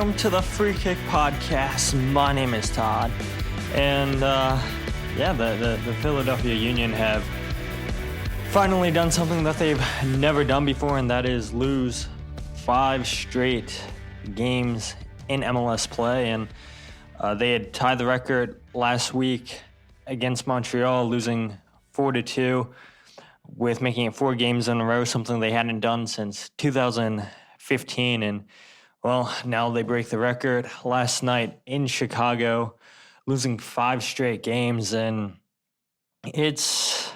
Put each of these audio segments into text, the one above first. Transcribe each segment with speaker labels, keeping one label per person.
Speaker 1: welcome to the Free Kick Podcast. My name is Todd, and the Philadelphia Union have finally done something that they've never done before, and that is lose 5 straight games in MLS play. And they had tied the record last week against Montreal, losing 4-2, with making it 4 games in a row, something they hadn't done since 2015. And well, now they break the record last night in Chicago, losing 5 straight games. And it's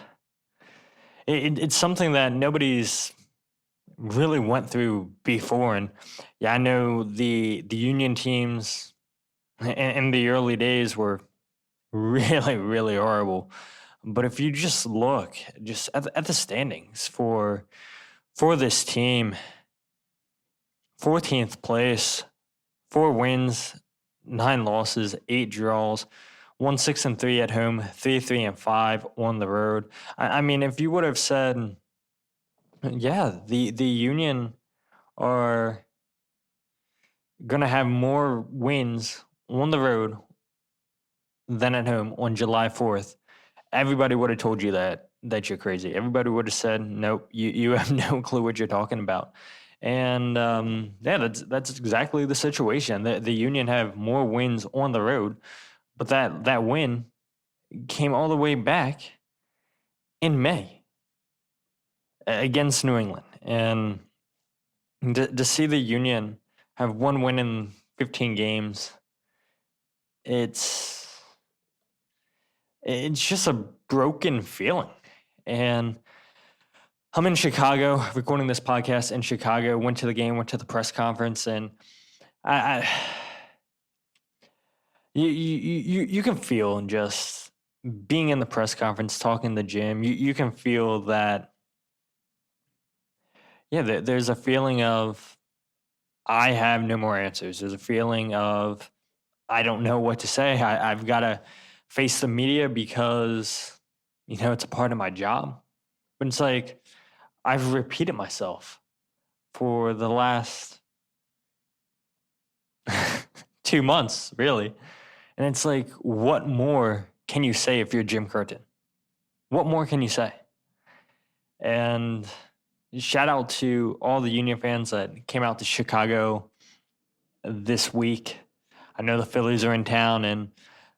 Speaker 1: something that nobody's really went through before. And yeah, I know the Union teams in the early days were really, really horrible. But if you just look just at the standings for this team, 14th place, 4 wins, 9 losses, 8 draws, 1-6-3 at home, 3-3-5 on the road. I mean, if you would have said, yeah, the Union are going to have more wins on the road than at home on July 4th, everybody would have told you that you're crazy. Everybody would have said, nope, you have no clue what you're talking about. And that's exactly the situation. The Union have more wins on the road, but that win came all the way back in May against New England. And to see the Union have 1 win in 15 games, it's just a broken feeling. And I'm in Chicago, recording this podcast in Chicago, went to the game, went to the press conference, and you can feel, and just being in the press conference, talking to Jim, you can feel that, there's a feeling of, I have no more answers. There's a feeling of, I don't know what to say. I've got to face the media because, it's a part of my job. But it's like, I've repeated myself for the last 2 months, really. And it's like, what more can you say if you're Jim Curtin? What more can you say? And shout out to all the Union fans that came out to Chicago this week. I know the Phillies are in town, and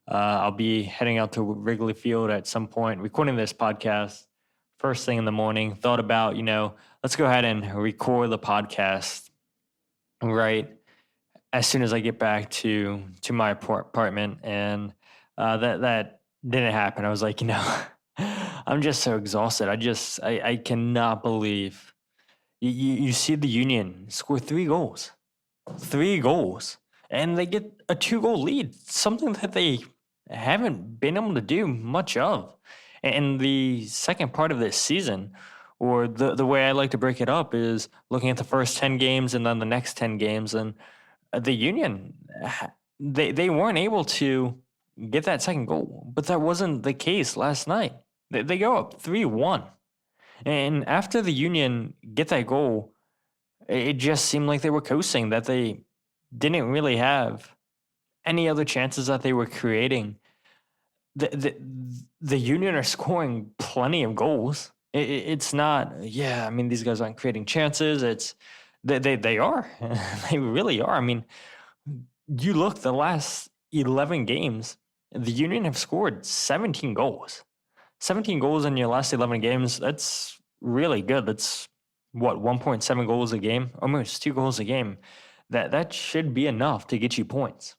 Speaker 1: I'll be heading out to Wrigley Field at some point, recording this podcast first thing in the morning. Thought about, let's go ahead and record the podcast right as soon as I get back to my apartment. And that didn't happen. I was like, I'm just so exhausted. I cannot believe you see the Union score 3 goals, and they get a 2-goal lead, something that they haven't been able to do much of in the second part of this season. Or the way I like to break it up is looking at the first 10 games and then the next 10 games. And the Union, they weren't able to get that second goal, but that wasn't the case last night. They go up 3-1. And after the Union get that goal, it just seemed like they were coasting, that they didn't really have any other chances that they were creating. The Union are scoring plenty of goals. It's not, these guys aren't creating chances. It's they are. They really are. I mean, you look, the last 11 games, the Union have scored 17 goals. 17 goals in your last 11 games, that's really good. That's, 1.7 goals a game? Almost 2 goals a game. That should be enough to get you points.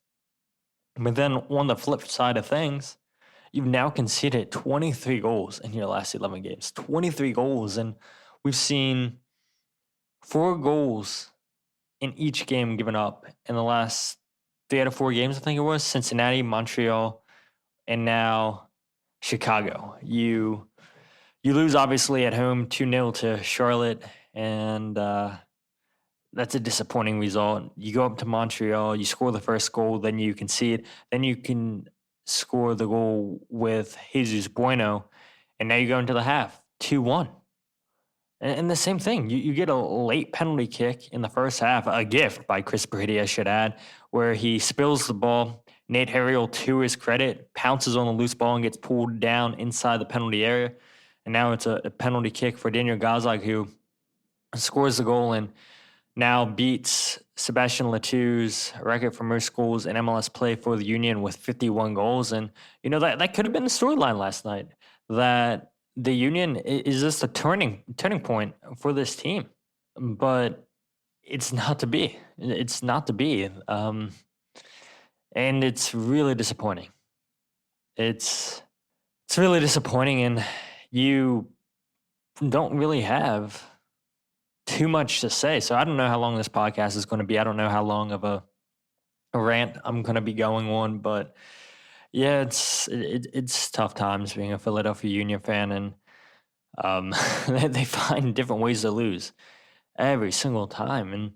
Speaker 1: But then on the flip side of things, you've now conceded 23 goals in your last 11 games. 23 goals. And we've seen 4 goals in each game given up in the last 3 out of 4 games, I think it was. Cincinnati, Montreal, and now Chicago. You lose, obviously, at home 2-0 to Charlotte, and that's a disappointing result. You go up to Montreal, you score the first goal, then you concede, then you can score the goal with Jesus Bueno, and now you go into the half 2-1. And the same thing, you get a late penalty kick in the first half, a gift by Chris Brady, I should add, where he spills the ball. Nate Harriel, to his credit, pounces on the loose ball and gets pulled down inside the penalty area. And now it's a penalty kick for Daniel Gazag, who scores the goal and now beats Sebastian Latou's record for most goals in MLS play for the Union with 51 goals. And, that could have been the storyline last night, that the Union is just a turning point for this team. But it's not to be. It's not to be. And it's really disappointing. It's really disappointing, and you don't really have too much to say. So I don't know how long this podcast is going to be. I don't know how long of a rant I'm going to be going on, but yeah, it's tough times being a Philadelphia Union fan, and they find different ways to lose every single time. And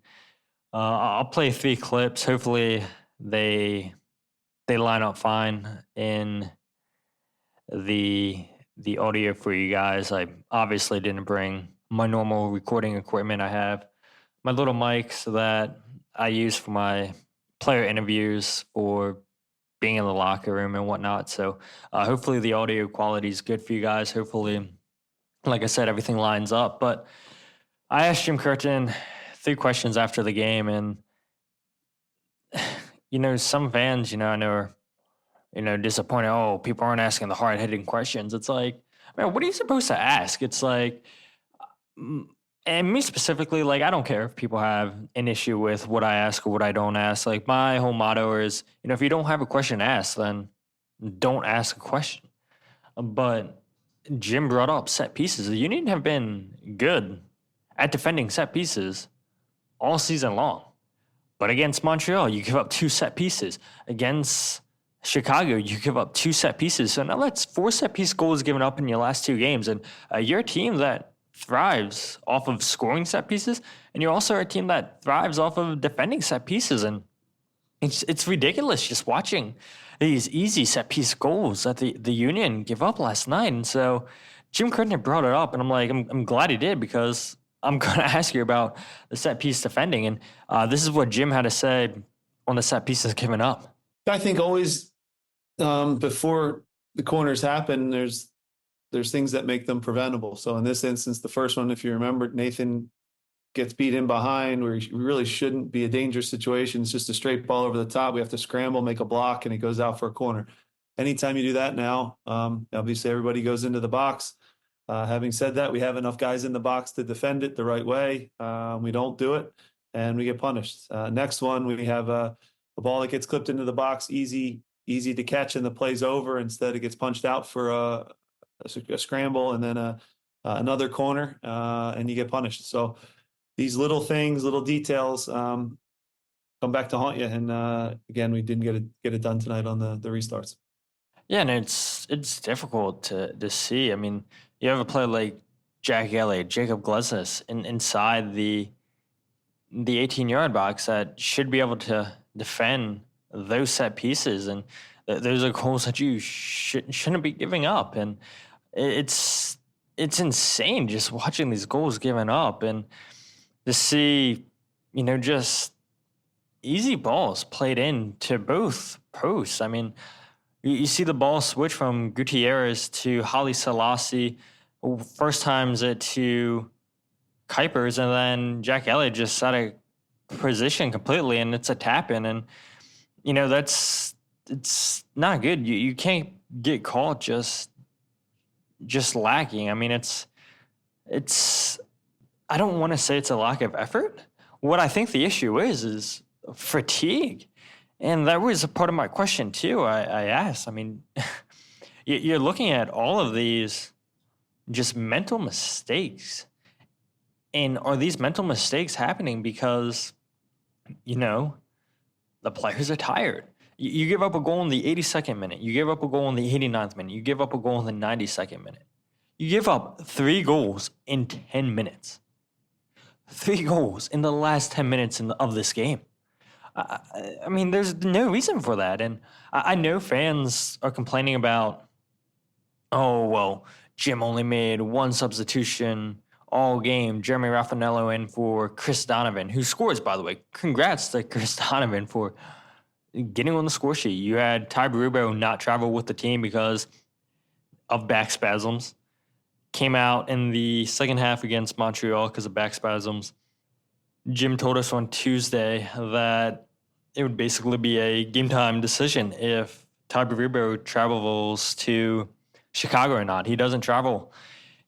Speaker 1: I'll play 3 clips. Hopefully they line up fine in the audio for you guys. I obviously didn't bring my normal recording equipment. I have my little mics that I use for my player interviews or being in the locker room and whatnot. So hopefully the audio quality is good for you guys. Hopefully, like I said, everything lines up. But I asked Jim Curtin 3 questions after the game, and some fans, I know are disappointed. Oh, people aren't asking the hard-hitting questions. It's like, man, what are you supposed to ask? It's like, and me specifically, like, I don't care if people have an issue with what I ask or what I don't ask. Like, my whole motto is, if you don't have a question to ask, then don't ask a question. But Jim brought up set pieces. The Union have been good at defending set pieces all season long. But against Montreal, you give up 2 set pieces. Against Chicago, you give up 2 set pieces. So now that's 4 set piece goals given up in your last 2 games. And you're a team that thrives off of scoring set pieces, and you're also a team that thrives off of defending set pieces. And it's ridiculous just watching these easy set piece goals that the Union give up last night. And so Jim Curtin brought it up, and I'm like, I'm glad he did, because I'm going to ask you about the set piece defending. And this is what Jim had to say on the set pieces given up.
Speaker 2: I think always before the corners happen, there's things that make them preventable. So in this instance, the first one, if you remember, Nathan gets beat in behind where he really shouldn't be a dangerous situation. It's just a straight ball over the top. We have to scramble, make a block, and it goes out for a corner. Anytime you do that now, obviously everybody goes into the box. Having said that, we have enough guys in the box to defend it the right way. We don't do it, and we get punished. Next one, we have a ball that gets clipped into the box, easy to catch, and the play's over. Instead, it gets punched out for a scramble, and then another corner, and you get punished. So these little things, little details come back to haunt you. And again, we didn't get it done tonight on the restarts.
Speaker 1: Yeah, and it's difficult to see. I mean, you have a player like Jack Elliott, Jacob Glesnes inside the 18-yard box that should be able to defend those set pieces, and those are goals that you shouldn't be giving up. And it's insane just watching these goals given up, and to see, just easy balls played in to both posts. I mean, you see the ball switch from Gutierrez to Haile Selassie. First time's it to Kuipers, and then Jack Elliott just out of position completely, and it's a tap in. And it's not good. You can't get caught just lacking. I mean, it's I don't want to say it's a lack of effort. What I think the issue is fatigue. And that was a part of my question too. I asked, I mean, you're looking at all of these just mental mistakes. And are these mental mistakes happening because, the players are tired? You give up a goal in the 82nd minute. You give up a goal in the 89th minute. You give up a goal in the 92nd minute. You give up 3 goals in 10 minutes. 3 goals in the last 10 minutes of this game. I mean, there's no reason for that. And I know fans are complaining about, oh, well, Jim only made 1 substitution all game. Jeremy Raffanello in for Chris Donovan, who scores, by the way. Congrats to Chris Donovan for getting on the score sheet. You had Ty Berube not travel with the team because of back spasms. Came out in the second half against Montreal because of back spasms. Jim told us on Tuesday that it would basically be a game time decision if Ty Berube travels to Chicago or not. He doesn't travel.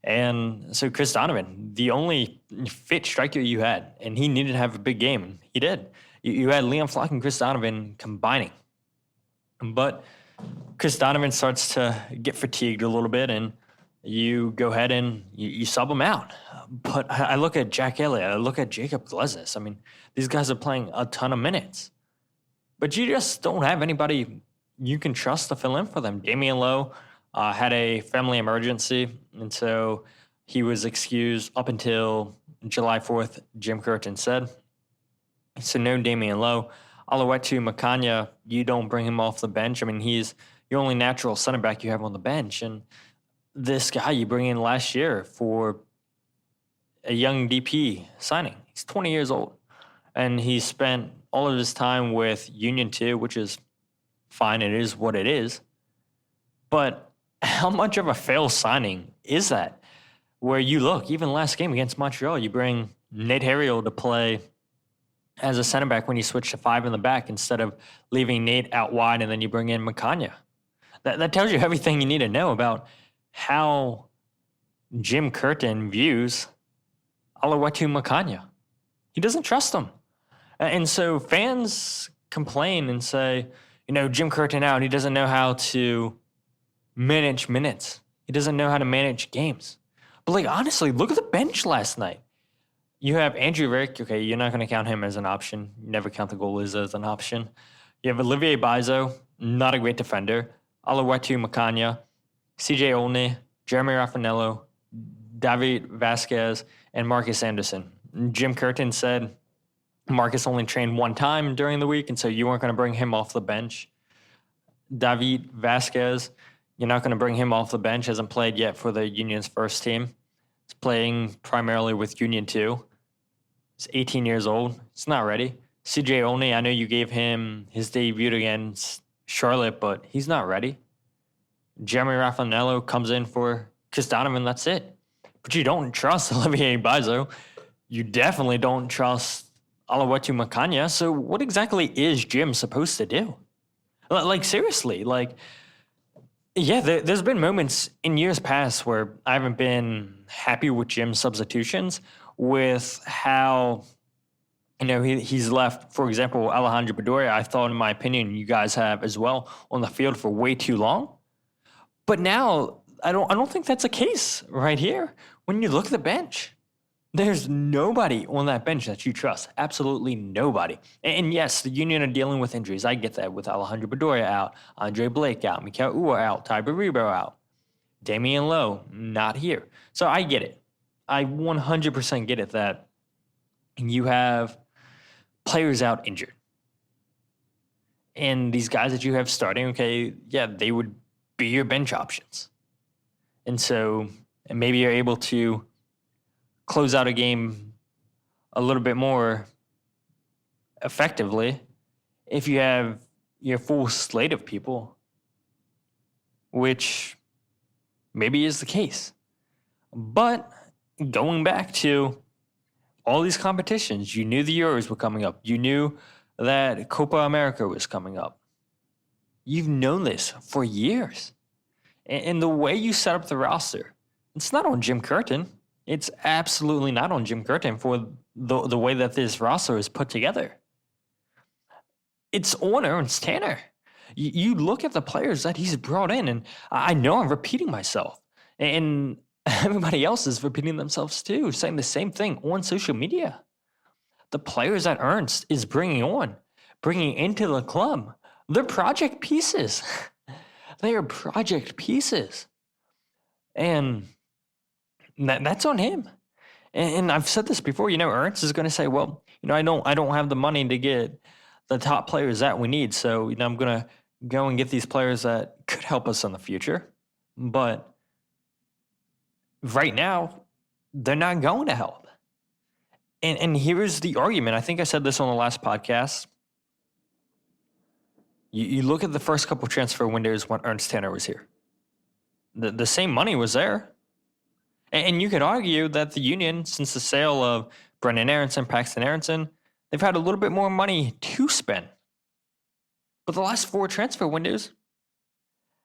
Speaker 1: And so Chris Donovan, the only fit striker you had, and he needed to have a big game. He did. You had Liam Flock and Chris Donovan combining. But Chris Donovan starts to get fatigued a little bit, and you go ahead and you sub him out. But I look at Jack Elliott, I look at Jacob Glesnes. I mean, these guys are playing a ton of minutes. But you just don't have anybody you can trust to fill in for them. Damian Lowe had a family emergency, and so he was excused up until July 4th, Jim Curtin said. So no Damian Lowe. Oluwetu Makanya, you don't bring him off the bench. I mean, he's your only natural center back you have on the bench. And this guy you bring in last year for a young DP signing, he's 20 years old. And he spent all of his time with Union 2, which is fine. It is what it is. But how much of a fail signing is that? Where you look, even last game against Montreal, you bring Nate Harriel to play as a center back when you switch to 5 in the back instead of leaving Nate out wide, and then you bring in Makanya. That tells you everything you need to know about how Jim Curtin views Oluwetu Makanya. He doesn't trust him. And so fans complain and say, Jim Curtin out. He doesn't know how to manage minutes. He doesn't know how to manage games. But, honestly, look at the bench last night. You have Andrew Rick. Okay, you're not going to count him as an option. You never count the goalies as an option. You have Olivier Bizo, not a great defender. Oluwetu Makanya, CJ Olney, Jeremy Raffanello, David Vasquez, and Marcus Anderson. Jim Curtin said Marcus only trained one time during the week, and so you weren't going to bring him off the bench. David Vasquez, you're not going to bring him off the bench. Hasn't played yet for the Union's first team. He's playing primarily with Union 2. He's 18 years old. He's not ready. CJ Olney, I know you gave him his debut against Charlotte, but he's not ready. Jeremy Raffanello comes in for Chris Donovan. That's it. But you don't trust Olivier Bizo. You definitely don't trust Oluwetu Makanya. So what exactly is Jim supposed to do? Seriously, yeah, there's been moments in years past where I haven't been happy with Jim's substitutions, with how, he's left, for example, Alejandro Bedoya, I thought, in my opinion, you guys have as well, on the field for way too long. But now, I don't think that's the case right here. When you look at the bench, there's nobody on that bench that you trust. Absolutely nobody. And yes, the Union are dealing with injuries. I get that, with Alejandro Bedoya out, Andre Blake out, Mikael Uhre out, Ty Berube out, Damian Lowe not here. So I get it. I 100% get it that you have players out injured. And these guys that you have starting, okay, yeah, they would be your bench options. And so maybe you're able to close out a game a little bit more effectively if you have your full slate of people, which maybe is the case. But going back to all these competitions, you knew the Euros were coming up. You knew that Copa America was coming up. You've known this for years. And the way you set up the roster, it's not on Jim Curtin. It's absolutely not on Jim Curtin for the way that this roster is put together. It's on Ernst Tanner. You look at the players that he's brought in, and I know I'm repeating myself. And everybody else is repeating themselves too, saying the same thing on social media. The players that Ernst is bringing into the club, they're project pieces. They are project pieces. And that's on him. And I've said this before, Ernst is going to say, well, I don't have the money to get the top players that we need. So, I'm going to go and get these players that could help us in the future. But right now, they're not going to help. And here's the argument. I think I said this on the last podcast. You look at the first couple transfer windows when Ernst Tanner was here. The same money was there. And you could argue that the Union, since the sale of Brendan Aronson, Paxton Aronson, they've had a little bit more money to spend. But the last 4 transfer windows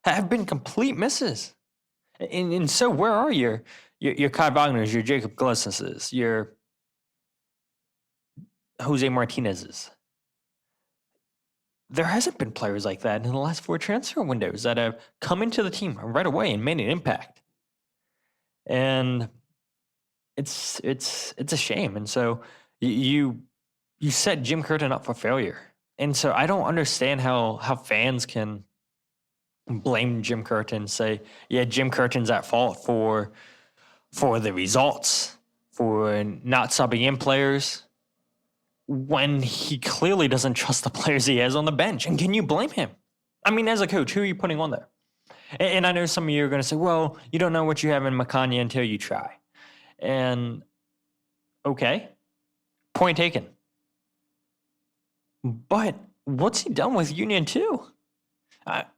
Speaker 1: have been complete misses. And so where are your Kai Wagner's, your Jacob Glesnes's, your Jose Martinez's? There hasn't been players like that in the last 4 transfer windows that have come into the team right away and made an impact. And it's a shame. And so you set Jim Curtin up for failure. And so I don't understand how fans can blame Jim Curtin, say, yeah, Jim Curtin's at fault for the results, for not subbing in players, when he clearly doesn't trust the players he has on the bench. And can you blame him? I mean, as a coach, who are you putting on there? And I know some of you are going to say, well, you don't know what you have in Makanya until you try. And okay, point taken. But what's he done with Union too?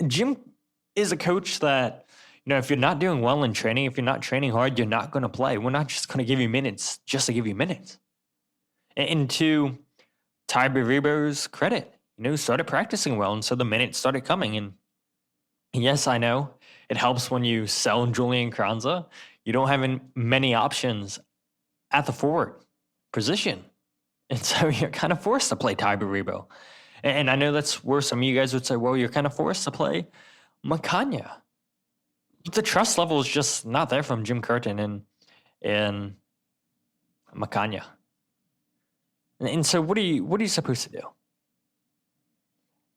Speaker 1: Jim is a coach that, if you're not doing well in training, if you're not training hard, you're not going to play. We're not just going to give you minutes just to give you minutes. And to Ty Baribo's credit, started practicing well, and so the minutes started coming. And yes, I know it helps when you sell Julian Kranza. You don't have many options at the forward position. And so you're kind of forced to play Ty Baribo. And I know that's where some of you guys would say, well, you're kind of forced to play Makanya. But the trust level is just not there from Jim Curtin and Makanya. And so what are you supposed to do?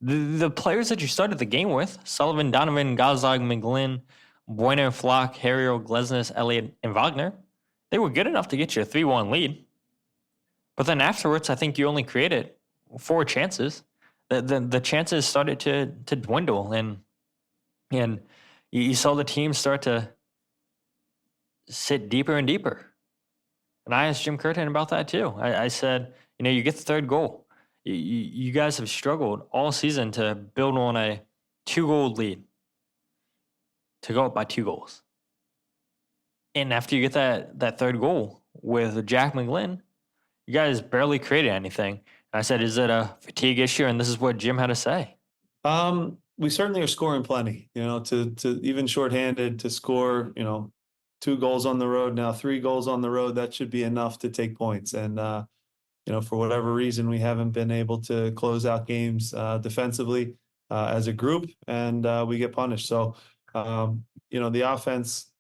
Speaker 1: The players that you started the game with, Sullivan, Donovan, Gazdag, McGlynn, Bueno, Flock, Harriel, Glesnes, Elliott, and Wagner, they were good enough to get you a 3-1 lead. But then afterwards, I think you only created 4 chances. The chances started to dwindle, and you saw the team start to sit deeper and deeper. And I asked Jim Curtin about that too. I said, you get the 3rd goal. You guys have struggled all season to build on a 2-goal lead, to go up by 2 goals. And after you get that 3rd goal with Jack McGlynn, you guys barely created anything. And I said, is it a fatigue issue? And this is what Jim had to say.
Speaker 2: We certainly are scoring plenty, to even shorthanded to score, 2 goals on the road, now 3 goals on the road. That should be enough to take points. And, for whatever reason, we haven't been able to close out games defensively as a group, and we get punished. So, the offense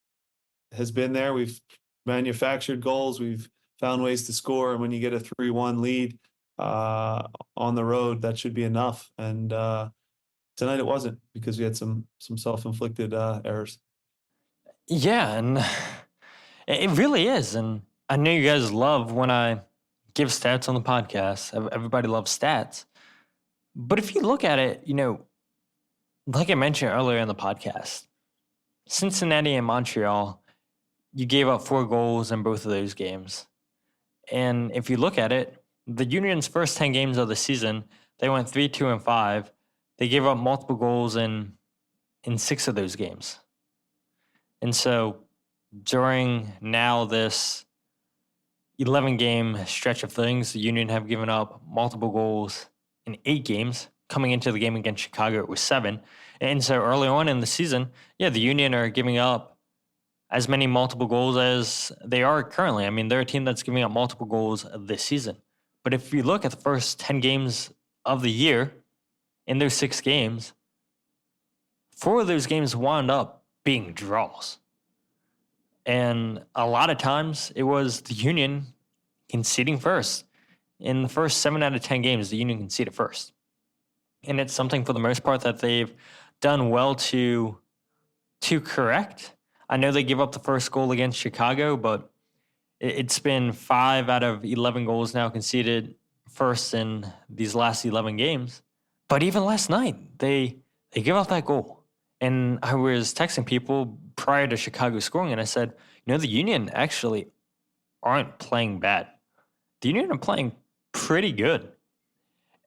Speaker 2: has been there. We've manufactured goals. We've found ways to score. And when you get a 3-1 lead on the road, that should be enough. And tonight it wasn't, because we had some self-inflicted errors.
Speaker 1: Yeah, and it really is. And I know you guys love when I give stats on the podcast. Everybody loves stats. But if you look at it, like I mentioned earlier in the podcast, Cincinnati and Montreal, you gave up 4 goals in both of those games. And if you look at it, the Union's first 10 games of the season, they went 3-2-5. They gave up multiple goals in 6 of those games. And so during now this 11-game stretch of things, the Union have given up multiple goals in 8 games. Coming into the game against Chicago, it was 7. And so early on in the season, the Union are giving up as many multiple goals as they are currently. I mean, they're a team that's giving up multiple goals this season. But if you look at the first 10 games of the year, in those 6 games, 4 of those games wound up being draws. And a lot of times it was the Union conceding first. In the first 7 out of 10 games, the Union conceded first. And it's something for the most part that they've done well to correct. I know they give up the first goal against Chicago, but it's been 5 out of 11 goals now conceded first in these last 11 games. But even last night, they give up that goal. And I was texting people prior to Chicago scoring, and I said, the Union actually aren't playing bad. The Union are playing pretty good.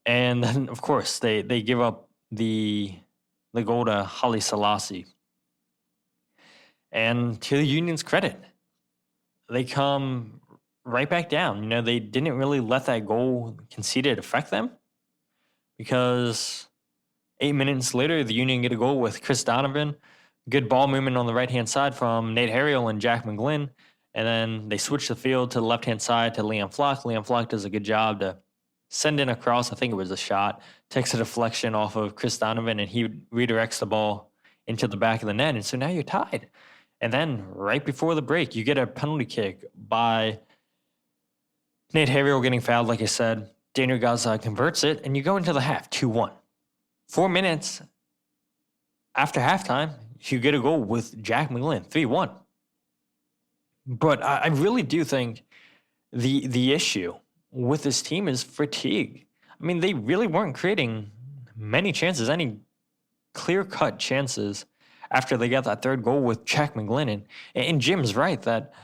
Speaker 1: And then, of course, they give up the goal to Holly Selassie. And to the Union's credit, they come right back down. You know, they didn't really let that goal conceded affect them because 8 minutes later, the Union get a goal with Chris Donovan. Good ball movement on the right-hand side from Nate Harriel and Jack McGlynn. And then they switch the field to the left-hand side to Liam Flock. Liam Flock does a good job to send in a cross. I think it was a shot. Takes a deflection off of Chris Donovan, and he redirects the ball into the back of the net. And so now you're tied. And then right before the break, you get a penalty kick by Nate Harriel getting fouled, like I said. Daniel Gaza converts it, and you go into the half, 2-1. 4 minutes after halftime, you get a goal with Jack McGlynn, 3-1. But I really do think the issue with this team is fatigue. I mean, they really weren't creating many chances, any clear-cut chances after they got that third goal with Jack McGlynn. And Jim's right that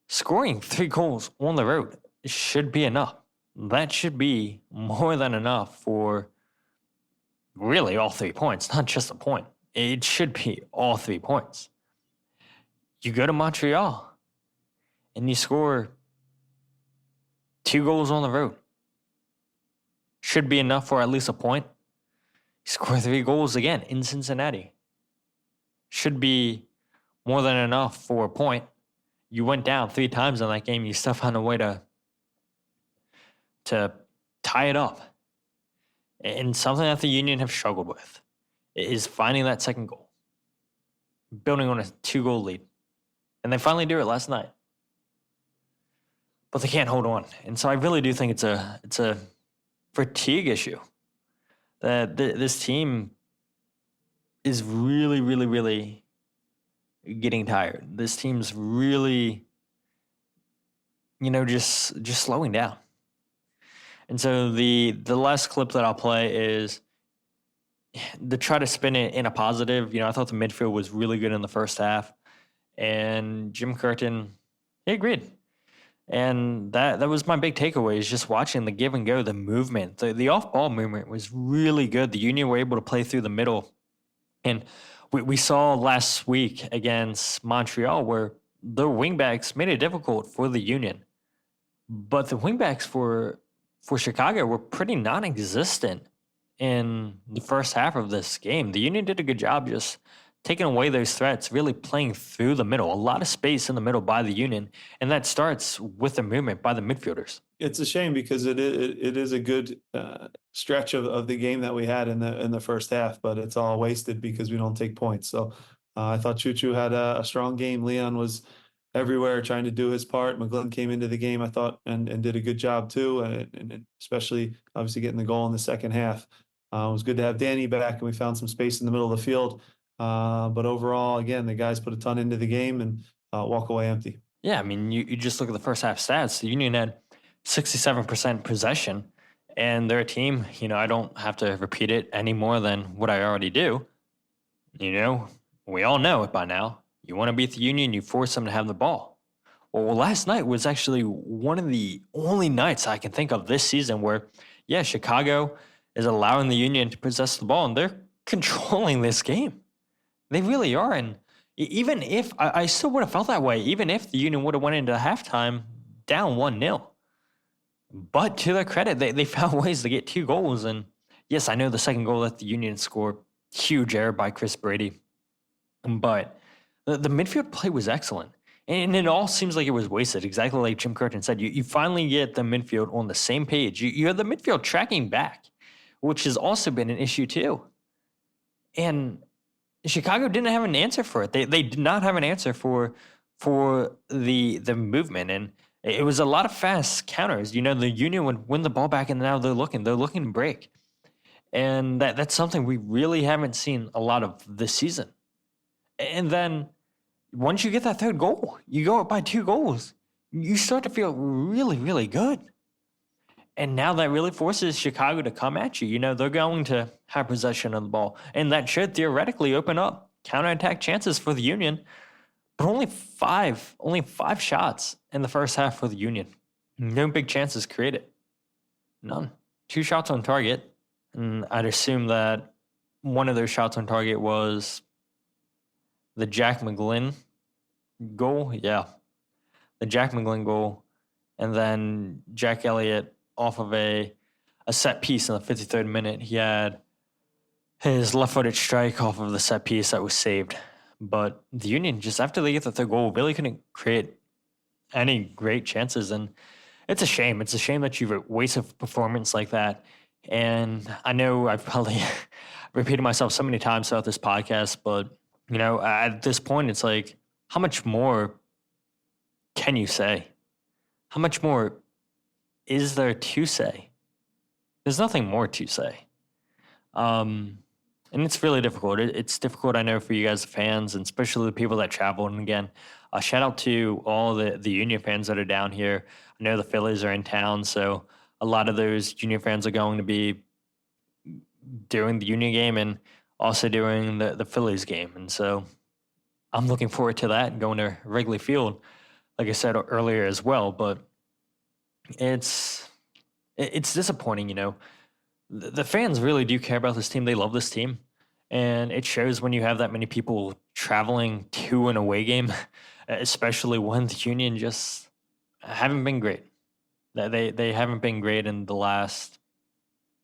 Speaker 1: scoring 3 goals on the road should be enough. That should be more than enough for really all 3 points, not just a point. It should be all 3 points. You go to Montreal and you score 2 goals on the road. Should be enough for at least a point. You score 3 goals again in Cincinnati. Should be more than enough for a point. You went down 3 times in that game. You still found a way to tie it up. And something that the Union have struggled with is finding that second goal, building on a 2-goal lead. And they finally do it last night. But they can't hold on. And so I really do think it's a fatigue issue. That this team is really, really, really getting tired. This team's really, just slowing down. And so the last clip that I'll play is to try to spin it in a positive. I thought the midfield was really good in the first half. And Jim Curtin, he agreed. And that was my big takeaway, is just watching the give and go, the movement. The off-ball movement was really good. The Union were able to play through the middle. And we saw last week against Montreal where the wingbacks made it difficult for the Union. But the wingbacks for Chicago were pretty non-existent in the first half of this game. The Union did a good job just taking away those threats, really playing through the middle. A lot of space in the middle by the Union, and that starts with the movement by the midfielders.
Speaker 2: It's a shame because it is a good stretch of the game that we had in the first half, but it's all wasted because we don't take points. So I thought Choo had a strong game. Leon was everywhere trying to do his part. McGlynn came into the game, I thought, and did a good job too, and especially obviously getting the goal in the second half. It was good to have Danny back, and we found some space in the middle of the field. But overall, again, the guys put a ton into the game and walk away empty.
Speaker 1: Yeah, I mean, you just look at the first half stats. The Union had 67% possession, and they're a team, I don't have to repeat it any more than what I already do. We all know it by now. You want to beat the Union, you force them to have the ball. Well, last night was actually one of the only nights I can think of this season where, Chicago is allowing the Union to possess the ball, and they're controlling this game. They really are. And even if I still would have felt that way, even if the Union would have went into halftime down 1-0. But to their credit, they found ways to get 2 goals. And yes, I know the second goal that the Union scored, huge error by Chris Brady. But the midfield play was excellent. And it all seems like it was wasted, exactly like Jim Curtin said. You finally get the midfield on the same page. You have the midfield tracking back, which has also been an issue too. And Chicago didn't have an answer for it. They did not have an answer for the movement, and it was a lot of fast counters. The Union would win the ball back, and now they're looking to break, and that's something we really haven't seen a lot of this season. And then once you get that third goal, you go up by 2 goals, you start to feel really, really good. And now that really forces Chicago to come at you. They're going to have possession of the ball. And that should theoretically open up counterattack chances for the Union. but only five shots in the first half for the Union. No big chances created. None. 2 shots on target. And I'd assume that one of those shots on target was the Jack McGlynn goal. Yeah, the Jack McGlynn goal. And then Jack Elliott off of a set piece in the 53rd minute. He had his left-footed strike off of the set piece that was saved. But the Union, just after they get the third goal, really couldn't create any great chances. And it's a shame. It's a shame that you waste a performance like that. And I know I've probably repeated myself so many times throughout this podcast, but at this point, it's like, how much more can you say? How much more is there to say? There's nothing more to say. And it's really difficult. It's difficult, I know, for you guys, the fans, and especially the people that travel. And again, shout out to all the Union fans that are down here. I know the Phillies are in town, so a lot of those Union fans are going to be doing the Union game and also doing the Phillies game. And so I'm looking forward to that and going to Wrigley Field, like I said earlier as well. But it's disappointing, The fans really do care about this team. They love this team. And it shows when you have that many people traveling to an away game, especially when the Union just haven't been great. They haven't been great in the last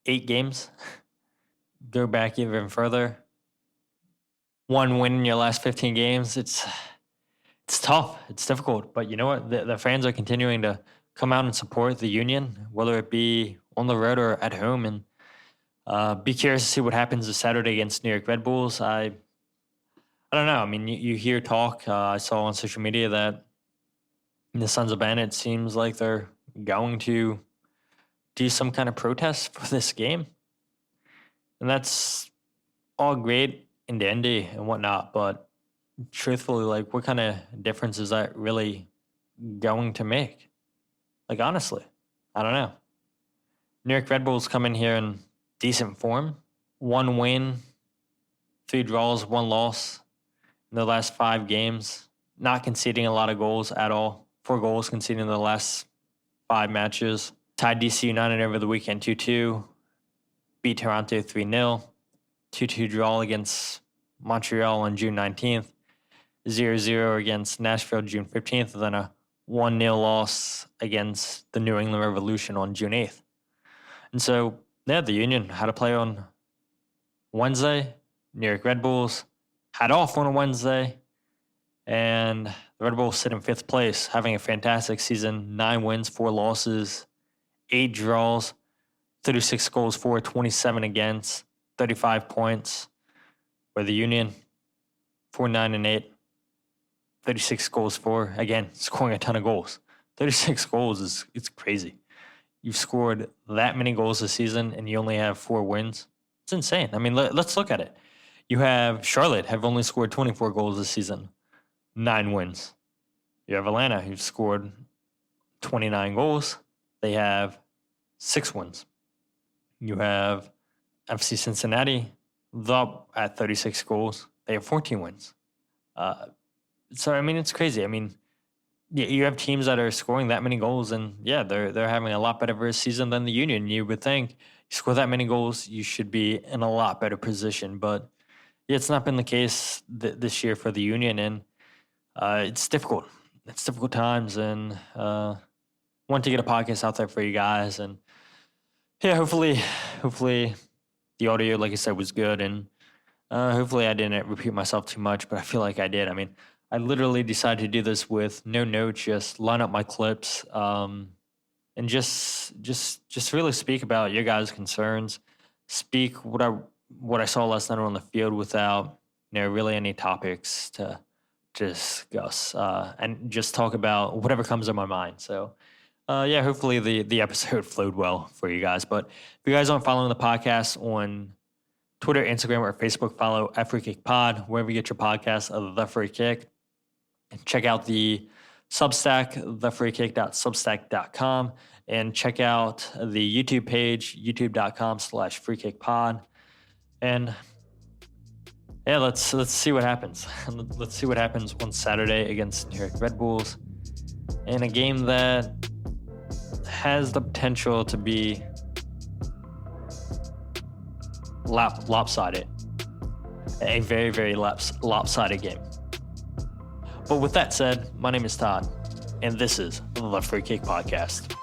Speaker 1: 8 games. Go back even further. 1 win in your last 15 games. It's tough. It's difficult. But you know what? The fans are continuing to come out and support the Union, whether it be on the road or at home. And be curious to see what happens this Saturday against New York Red Bulls. I don't know. I mean, you hear talk. I saw on social media that the Sons of Bandit seems like they're going to do some kind of protest for this game. And that's all great and dandy and whatnot. But truthfully, like, what kind of difference is that really going to make? Like, honestly, I don't know. New York Red Bulls come in here in decent form. 1 win, 3 draws, 1 loss in the last 5 games. Not conceding a lot of goals at all. 4 goals conceded in the last 5 matches. Tied DC United over the weekend 2-2. Beat Toronto 3-0. 2-2 draw against Montreal on June 19th. 0-0 against Nashville June 15th. And then a 1-0 loss against the New England Revolution on June 8th. And so, yeah, the Union had to play on Wednesday. New York Red Bulls had off on a Wednesday. And the Red Bulls sit in 5th place, having a fantastic season. 9 wins, 4 losses, 8 draws, 36 goals for, 27 against, 35 points. Where the Union, 4-9-8, 36 goals for. Again, scoring a ton of goals. 36 goals it's crazy. You've scored that many goals this season and you only have 4 wins. It's insane. I mean, let's look at it. You have Charlotte have only scored 24 goals this season, 9 wins. You have Atlanta who've scored 29 goals. They have 6 wins. You have FC Cincinnati, up at 36 goals. They have 14 wins. So, I mean, it's crazy. I mean, you have teams that are scoring that many goals, and yeah, they're having a lot better of a season than the Union. You would think you score that many goals, you should be in a lot better position. But yeah, it's not been the case this year for the Union, and it's difficult. It's difficult times, and want to get a podcast out there for you guys. And yeah, hopefully the audio, like I said, was good, and hopefully I didn't repeat myself too much, but I feel like I did. I mean, I literally decided to do this with no notes, just line up my clips, and just really speak about your guys' concerns, speak what I saw last night on the field without really any topics to discuss, and just talk about whatever comes to my mind. So yeah, hopefully the episode flowed well for you guys. But if you guys aren't following the podcast on Twitter, Instagram, or Facebook, follow at Free Kick Pod, wherever you get your podcasts of The Free Kick. Check out the Substack, thefreekick.substack.com, and check out the YouTube page, youtube.com/freekickpod. And yeah, let's see what happens. Let's see what happens on Saturday against New York Red Bulls in a game that has the potential to be lopsided. A very, very lopsided game. But with that said, my name is Todd, and this is the Free Kick Podcast.